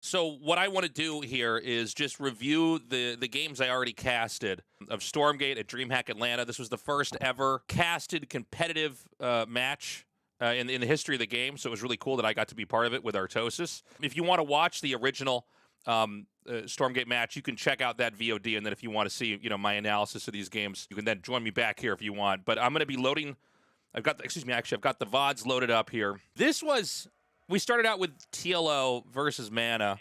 So what I want to do here is just review the games I already casted of Stormgate at Dreamhack Atlanta. This was the first ever casted competitive match in the history of the game, so it was really cool that I got to be part of it with Artosis. If you want to watch the original Stormgate match, you can check out that VOD, and then if you want to see my analysis of these games, you can then join me back here if you want. But I'm going to be loading. I've got the VODs loaded up here. We started out with TLO versus Mana,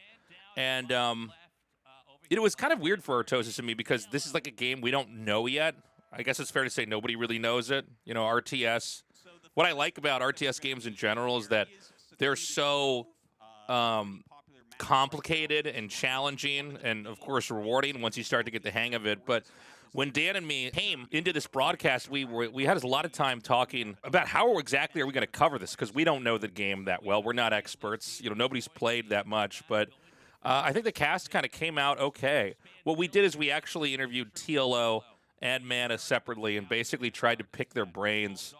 and it was kind of weird for Artosis and me because this is like a game we don't know yet. I guess it's fair to say nobody really knows it. RTS. What I like about RTS games in general is that they're so complicated and challenging and, of course, rewarding once you start to get the hang of it. But when Dan and me came into this broadcast, we had a lot of time talking about how exactly are we going to cover this, because we don't know the game that well. We're not experts. Nobody's played that much, but I think the cast kind of came out okay. What we did is we actually interviewed TLO and Mana separately and basically tried to pick their brains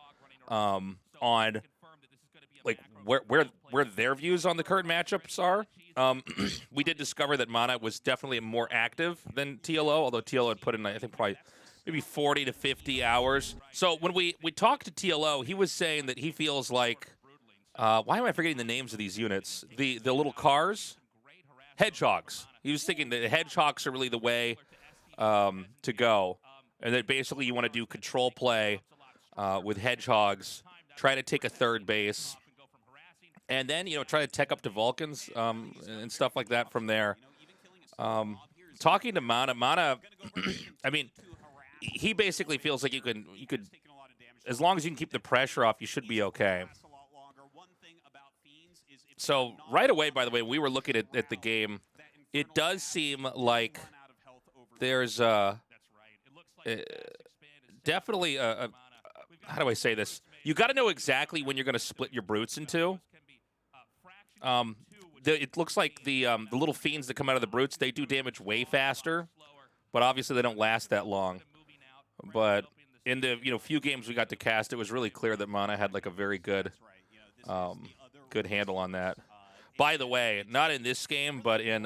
on like where their views on the current matchups are. We did discover that Mana was definitely more active than TLO, although TLO had put in, I think, probably maybe 40 to 50 hours. So when we talked to TLO, he was saying that he feels like, why am I forgetting the names of these units? The little cars? Hedgehogs. He was thinking that hedgehogs are really the way to go, and that basically you want to do control play with hedgehogs, try to take a third base, and then, try to tech up to Vulcans and stuff like that from there. Talking to Mana, I mean, he basically feels like you could, as long as you can keep the pressure off, you should be okay. So right away, by the way, we were looking at the game. It does seem like there's definitely how do I say this? You got to know exactly when you're going to split your brutes in two. It looks like the little fiends that come out of the brutes, they do damage way faster, but obviously they don't last that long. But in the few games we got to cast, it was really clear that Mana had like a very good good handle on that. By the way, not in this game, but in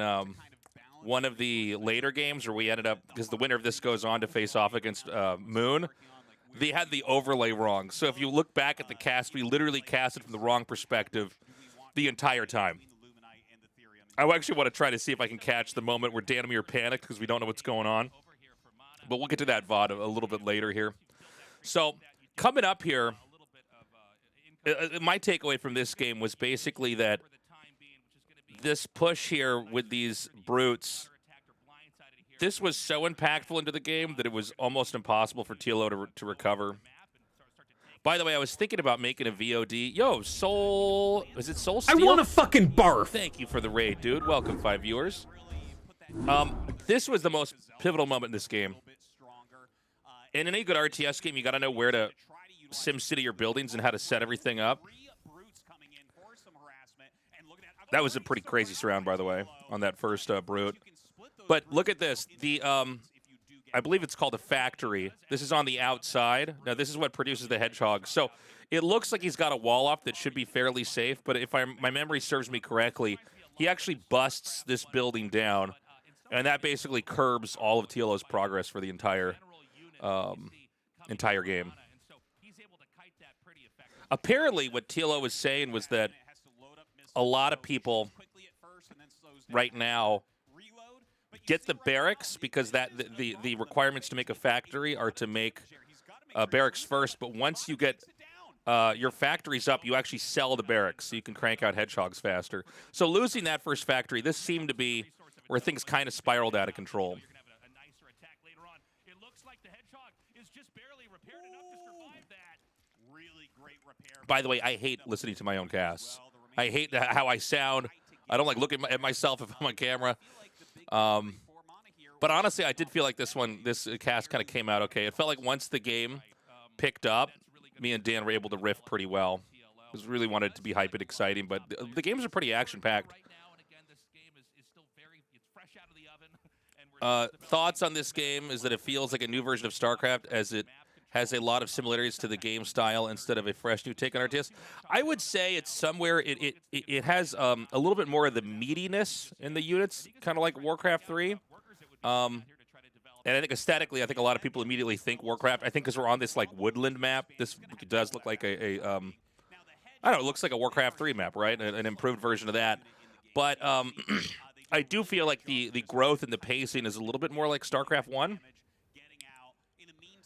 one of the later games where we ended up, because the winner of this goes on to face off against Moon, they had the overlay wrong. So if you look back at the cast, we literally casted from the wrong perspective the entire time. I actually want to try to see if I can catch the moment where Danimir panicked because we don't know what's going on. But we'll get to that VOD a little bit later here. So coming up here, my takeaway from this game was basically that this push here with these brutes, this was so impactful into the game that it was almost impossible for TLO to recover. By the way, I was thinking about making a VOD. Yo, Soul... Is it Soul Steel? I want to fucking barf! Thank you for the raid, dude. Welcome, 5 viewers. This was the most pivotal moment in this game. In any good RTS game, you got to know where to SimCity your buildings and how to set everything up. That was a pretty crazy surround, by the way, on that first brute. But look at this. I believe it's called a factory. This is on the outside. Now, this is what produces the hedgehog. So it looks like he's got a wall up that should be fairly safe, but if my memory serves me correctly, he actually busts this building down, and that basically curbs all of TLO's progress for the entire game. Apparently, what TLO was saying was that a lot of people right now get the barracks because the requirements to make a factory are to make barracks first. But once you get your factories up, you actually sell the barracks so you can crank out hedgehogs faster. So losing that first factory, this seemed to be where things kind of spiraled out of control. By the way, I hate listening to my own casts. I hate how I sound. I don't like looking at myself if I'm on camera. But honestly, I did feel like this cast kind of came out okay. It felt like once the game picked up, me and Dan were able to riff pretty well. I was really wanted it to be hype and exciting, but the games are pretty action-packed. Thoughts on this game is that it feels like a new version of StarCraft as it has a lot of similarities to the game style instead of a fresh new take on RTS. I would say it's somewhere. It has a little bit more of the meatiness in the units, kind of like Warcraft 3. And I think aesthetically, I think a lot of people immediately think Warcraft. I think because we're on this like woodland map, this does look like I don't know, it looks like a Warcraft 3 map, right? An improved version of that. But I do feel like the growth and the pacing is a little bit more like StarCraft 1.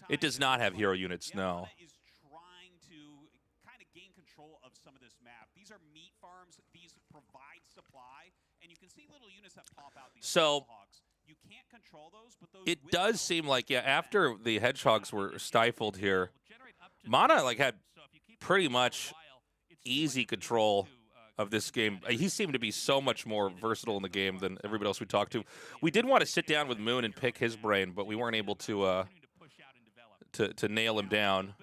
It does not have hero units, no. Is trying to kind of gain control of some of this map. These are meat farms. These provide supply, and you can see little units that pop out. These hedgehogs. You can't control those, but those it does seem like, yeah, after the hedgehogs were stifled here, Mana like had pretty much easy control of this game. He seemed to be so much more versatile in the game than everybody else we talked to. We did want to sit down with Moon and pick his brain, but we weren't able to nail him down.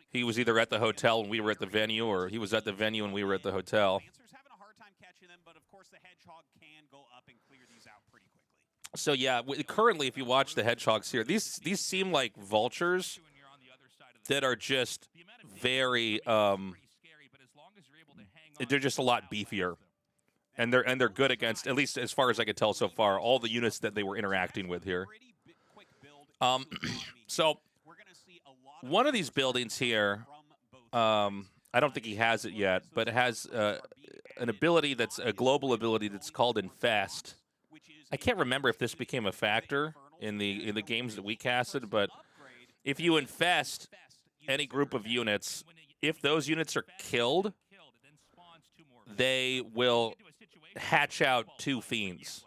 He was either at the hotel and we were at the venue, or he was at the venue and we were at the hotel. Having a hard time catching them, but of course the hedgehog can go up and clear these out pretty quickly. So yeah, currently, if you watch the hedgehogs here, these seem like vultures that are just very they're just a lot beefier, and they're good against, at least as far as I could tell so far, all the units that they were interacting with here. So one of these buildings here, I don't think he has it yet, but it has an ability that's a global ability that's called Infest. I can't remember if this became a factor in the games that we casted, but if you infest any group of units, if those units are killed, they will hatch out 2 fiends.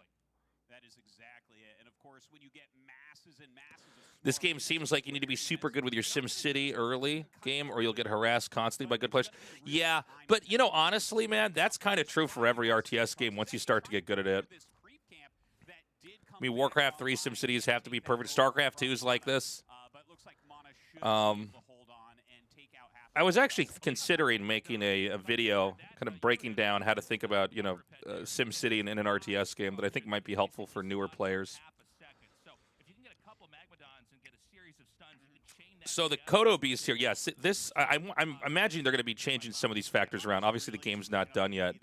That is exactly it. And of course, when you get masses and masses of this game seems like you need to be super good with your SimCity early game, or you'll get harassed constantly by good players. Yeah, but you know, honestly, man, that's kind of true for every RTS game once you start to get good at it. I mean, Warcraft 3 SimCities have to be perfect. StarCraft 2 is like this. I was actually considering making a video kind of breaking down how to think about, you know, SimCity in an RTS game that I think might be helpful for newer players. So the Kodo Beast here, yes, this I'm imagining they're going to be changing some of these factors around. Obviously, the game's not done yet,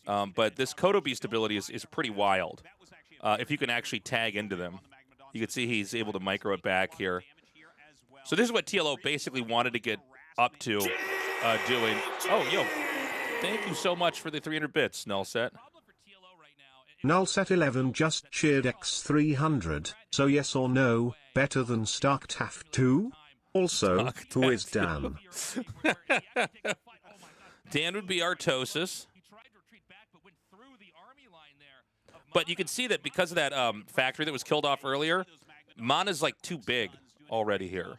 but this Kodo Beast ability is pretty wild. If you can actually tag into them, you can see he's able to micro it back here. So this is what TLO basically wanted to get up to doing. Oh, yo, thank you so much for the 300 bits, Nullset. Nullset11 just cheered X300, so yes or no, better than StarCraft 2? Also, who is Dan? Dan would be Artosis. But you can see that because of that factory that was killed off earlier, Mana's like too big already here.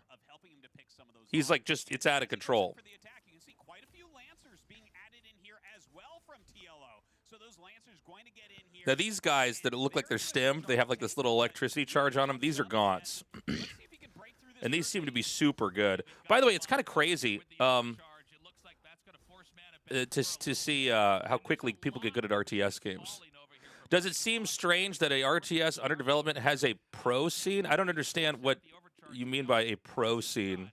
He's like just, it's out of control. Now these guys that look like they're stemmed, they have like this little electricity charge on them. These are gaunts. And these seem to be super good. By the way, it's kind of crazy to see how quickly people get good at RTS games. Does it seem strange that a RTS under development has a pro scene? I don't understand what you mean by a pro scene.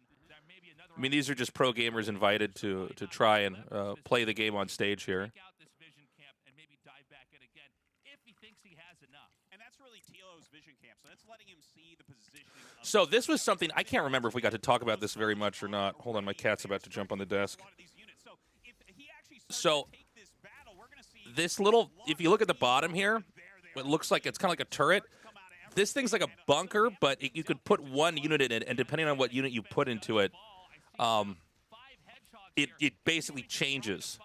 I mean, these are just pro gamers invited to try and play the game on stage here. So this was something, I can't remember if we got to talk about this very much or not. Hold on, my cat's about to jump on the desk. So this little, if you look at the bottom here, it looks like it's kind of like a turret. This thing's like a bunker, but you could put one unit in it, and depending on what unit you put into it, it basically changes.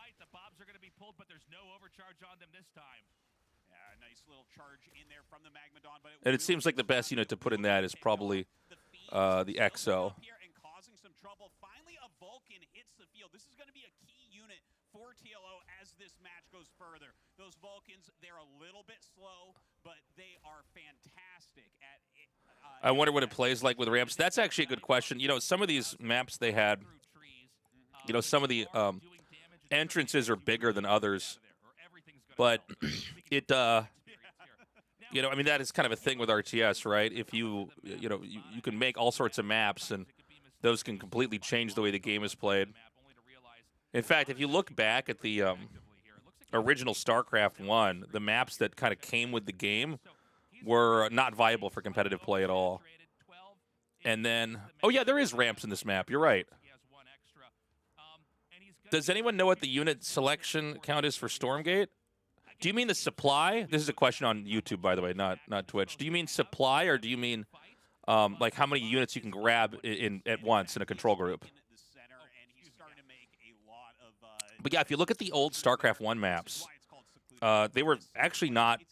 And it seems like the best unit to put in that is probably the EXO. Finally, a Vulcan hits the field. This is going to be a key unit for TLO as this match goes further. Those Vulcans, they're a little bit slow, but they are fantastic at it. I wonder what it plays like with ramps. That's actually a good question. You know, some of these maps they had, you know, some of the entrances are bigger than others, but it, you know, I mean, that is kind of a thing with RTS, right? If you can make all sorts of maps, and Those can completely change the way the game is played. In fact, if you look back at the original StarCraft 1, the maps that kind of came with the game were not viable for competitive play at all. And then, oh yeah, there is ramps in this map. You're right. Does anyone know what the unit selection count is for Stormgate? Do you mean the supply? This is a question on YouTube, by the way, not Twitch. Do you mean supply, or do you mean like how many units you can grab at once in a control group? But yeah, if you look at the old StarCraft 1 maps, they were actually not,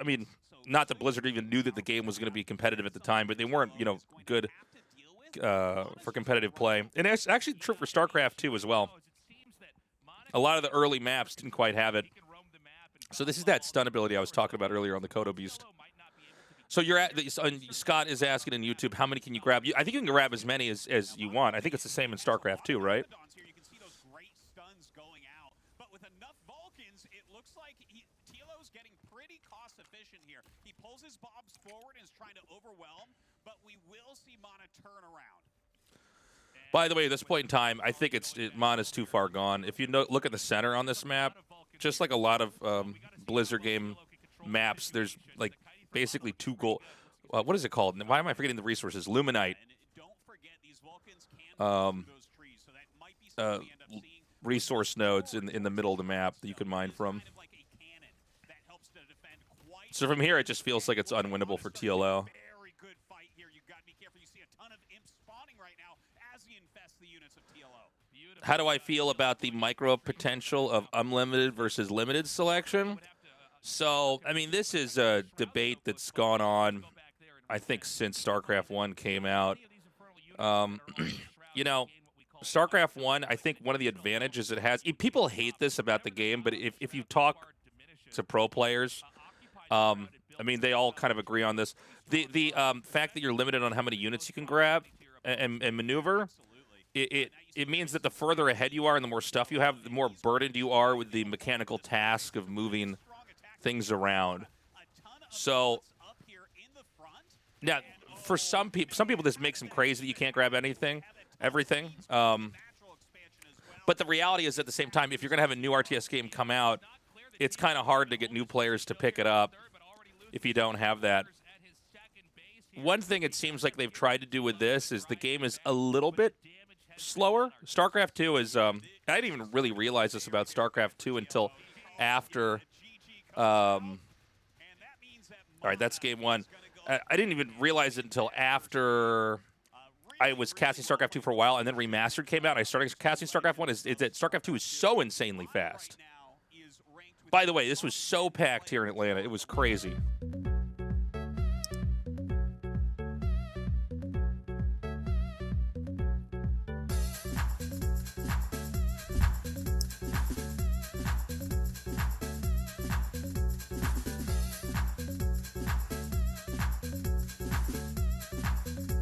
I mean, not that Blizzard even knew that the game was going to be competitive at the time, but they weren't, you know, good for competitive play. And it's actually true for StarCraft 2 as well. A lot of the early maps didn't quite have it. So this is that stun ability I was talking about earlier on the Kodo Beast. So you're at Scott is asking in YouTube, how many can you grab? I think you can grab as many as you want. I think it's the same in StarCraft 2, right? He pulls his bobs forward and is trying to overwhelm, but we will see Mana turn around. By the way, at this point in time, I think Mana's too far gone. If you look at the center on this map, just like a lot of Blizzard game maps, there's like basically two gold. What is it called? Why am I forgetting the resources? Luminite. Resource nodes in the middle of the map that you can mine from. So from here, it just feels like it's unwinnable for TLO. Very good fight here. You got to be careful. You see a ton of imps spawning right now as he infests the units of TLO. How do I feel about the micro potential of unlimited versus limited selection? So, I mean, this is a debate that's gone on, I think, since StarCraft 1 came out. You know, StarCraft 1, I think one of the advantages it has, people hate this about the game, but if you talk to pro players, I mean, they all kind of agree on this. The fact that you're limited on how many units you can grab and maneuver, it means that the further ahead you are and the more stuff you have, the more burdened you are with the mechanical task of moving things around. So now, for some people this makes them crazy that you can't grab everything. But the reality is, at the same time, if you're going to have a new RTS game come out, it's kind of hard to get new players to pick it up if you don't have that. One thing it seems like they've tried to do with this is the game is a little bit slower. StarCraft 2 is, I didn't even really realize this about StarCraft 2 until after, all right, that's game one. I didn't even realize it until after I was casting StarCraft 2 for a while, and then Remastered came out. I started casting StarCraft 1. Is that StarCraft 2 is so insanely fast. By the way, this was so packed here in Atlanta. It was crazy.